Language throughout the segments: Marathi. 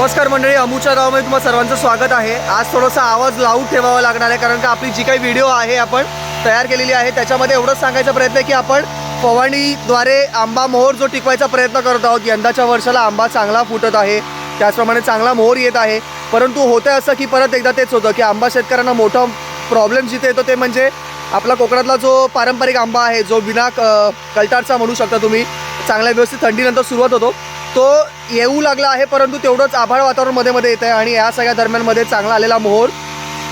नमस्कार मंडळी, अमूच्या गावामध्ये तुम्हा सर्वांचं स्वागत आहे। आज थोडासा आवाज लाऊड ठेवावा लागणार आहे कारण का आपली जी काही व्हिडिओ आहे आपण तयार केलेली आहे त्याच्यामध्ये एवढंच सांगायचा प्रयत्न आहे की आपण फवारणीद्वारे आंबा मोहर जो टिकवायचा प्रयत्न करत आहोत। यंदाच्या वर्षाला आंबा चांगला फुटत आहे, त्याचप्रमाणे चांगला मोहर येत आहे, परंतु होतं असं की परत एकदा तेच होतं की आंबा शेतकऱ्यांना मोठा प्रॉब्लेम जिथे येतो ते म्हणजे आपला कोकणातला जो पारंपरिक आंबा आहे जो बिना कलटारचा म्हणू शकता तुम्ही, चांगल्या व्यवस्थित थंडीनंतर सुरुवात होतो तो येऊ लागला आहे, परंतु तेवढंच आभाळ वातावरण मध्ये येत आहे आणि या सगळ्या दरम्यानमध्ये चांगला आलेला मोहर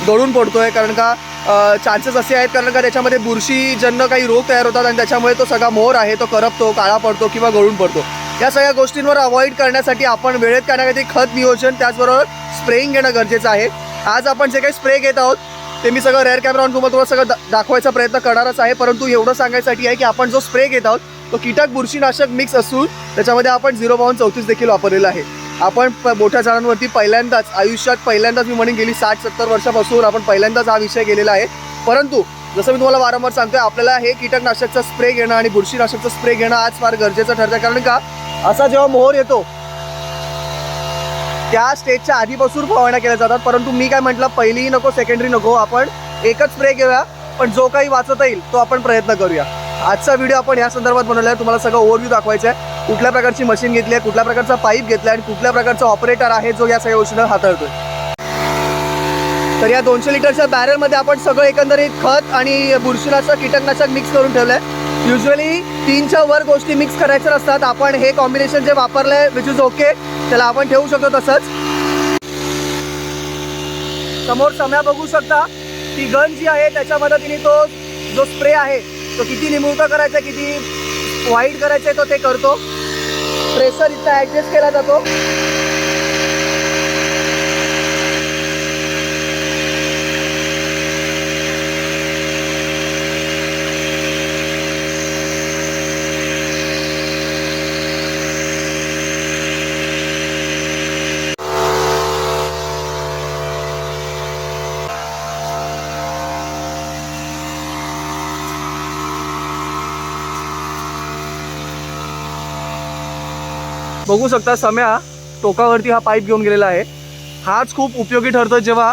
गळून पडतोय कारण का चान्सेस असे आहेत कारण का त्याच्यामध्ये बुरशीजन्य काही रोग तयार होतात आणि त्याच्यामुळे तो सगळा मोहर आहे तो करपतो, काळा पडतो किंवा गळून पडतो। या सगळ्या गोष्टींवर अवॉइड करण्यासाठी आपण वेळेत काही खत नियोजन त्याचबरोबर स्प्रेइंग घेणं गरजेचं आहे। आज आपण जे काही स्प्रे घेत आहोत ते मी सगळं रेअर कॅमेरा ऑन तुम्हाला सगळं दाखवायचा प्रयत्न करणारच आहे, परंतु एवढं सांगायसाठी आहे की आपण जो स्प्रे घेत आहोत तो कीटक बुरशीनाशक मिक्स असून त्याच्यामध्ये आपण 0.34 देखील वापरलेला आहे। आपण मोठ्या झाडांवरती पहिल्यांदाच आयुष्यात पहिल्यांदाच मी म्हणेन गेली 60-70 वर्षापासून आपण पहिल्यांदाच हा विषय गेलेला आहे, परंतु जसं मी तुम्हाला वारंवार सांगतोय आपल्याला हे कीटकनाशकचा स्प्रे घेणं आणि बुरशीनाशकचा स्प्रे घेणं आज फार गरजेचं ठरतं कारण का असा जेव्हा मोहर येतो त्या स्टेजच्या आधीपासून फवारण्या केल्या जातात, परंतु मी काय म्हटलं पहिली नको सेकंडरी नको, आपण एकच स्प्रे घेऊया पण जो काही वाचता येईल तो आपण प्रयत्न करूया। आजचा व्हिडिओ आपण या संदर्भात बनवला आहे, तुम्हाला सगळं ओव्हरव्ह्यू दाखवायचं आहे, कुठल्या प्रकारची मशीन घेतली आहे, कुठल्या प्रकारचा पाईप घेतला आहे आणि कुठल्या प्रकारचा ऑपरेटर आहे जो या सगळ्या गोष्टींना हाताळतोय। तर या 200 लिटरच्या बॅरलमध्ये आपण सगळं एकंदरीत खत आणि बुरशीनाशक कीटकनाशक मिक्स करून ठेवलं आहे। युजली 3च्या वर गोष्टी मिक्स करायच्या असतात, आपण हे कॉम्बिनेशन जे वापरलं आहे विच इज ओके, त्याला आपण ठेवू शकतो। तसंच समोर सम्या बघू शकता ती गन जी आहे त्याच्या मदतीने तो जो स्प्रे आहे तो किती निमुळता करायचा किती वाईड करायचा तो ते करतो, प्रेशर इथं ॲडजस्ट केला जातो। बघू शकता सम्या टोकावरती हा पाईप घेऊन गेलेला आहे। हाच खूप उपयोगी ठरतो जेव्हा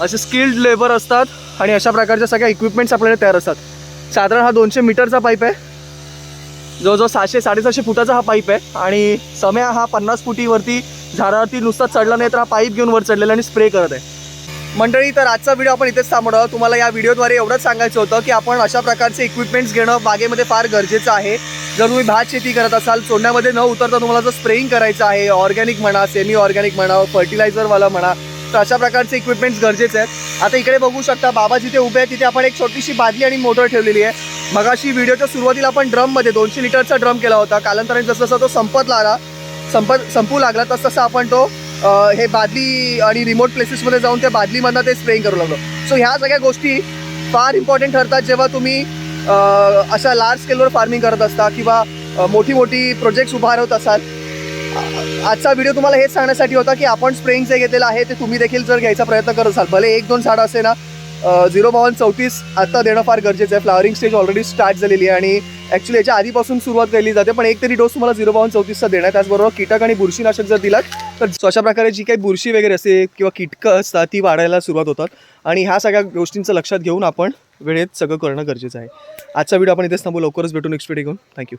असे स्किल्ड लेबर असतात आणि अशा प्रकारच्या सगळ्या इक्विपमेंट्स आपल्याला तयार असतात। साधारण हा 200 मीटरचा पाईप आहे, जवळजवळ 600-750 फुटाचा हा पाईप आहे आणि सम्या हा 50 फुटीवरती झाडावरती नुसता चढला नाही तर हा पाईप घेऊन वर चढलेला आणि स्प्रे करत आहे। मंडळी, तर आजचा व्हिडिओ आपण इथेच थांबवणार। तुम्हाला या व्हिडिओद्वारे एवढंच सांगायचं होतं की आपण अशा प्रकारचे इक्विपमेंट्स घेणं बागेमध्ये फार गरजेचं आहे। जर तुम्ही भात शेती करत असाल, चोंड्यामध्ये न उतरता तुम्हाला जर स्प्रेइंग करायचं आहे, ऑर्गॅनिक म्हणा, सेमी ऑर्गॅनिक म्हणा, फर्टिलायझरवाला म्हणा, तर अशा प्रकारचे इक्विपमेंट्स गरजेचे आहेत। आता इकडे बघू शकता बाबा जिथे उभे आहेत तिथे आपण एक छोटीशी बादली आणि मोटर ठेवलेली आहे। मगाशी व्हिडिओच्या सुरुवातीला आपण ड्रममध्ये 200 लिटरचा ड्रम केला होता, कालांतराने जसं तो संपू लागला तसं आपण तो हे बादली आणि रिमोट प्लेसेसमध्ये जाऊन त्या बादलीमधनं ते स्प्रेइंग करू लागलो। सो ह्या सगळ्या गोष्टी फार इम्पॉर्टंट ठरतात जेव्हा तुम्ही अशा लार्ज स्केलवर फार्मिंग करत असता किंवा मोठी प्रोजेक्ट्स उभारवत असाल। आजचा व्हिडिओ तुम्हाला हेच सांगण्यासाठी होता की आपण स्प्रेइंग जे घेतलेलं आहे ते तुम्ही देखील जर घ्यायचा प्रयत्न करत असाल, भले 1-2 झाडं असे ना, 0.34 आत्ता देणं फार गरजेचं आहे। फ्लावरिंग स्टेज ऑलरेडी स्टार्ट झालेली आहे आणि ॲक्च्युली याच्या आधीपासून सुरुवात केली जाते, पण एक तरी डोस तुम्हाला 0.34चा देणार। त्याचबरोबर कीटक आणि बुरशीनाशक जर दिलात तर अशा प्रकारे जी काही बुरशी वगैरे असते किंवा कीटकं असतात ती वाढायला सुरुवात होतात आणि ह्या सगळ्या गोष्टींचं लक्षात घेऊन आपण वेळेत सगळं करणं गरजेचं आहे। आजचा व्हिडिओ आपण इथेच थांबू, लवकरच भेटू नेक्स्ट व्हिडिओ घेऊन। थँक्यू।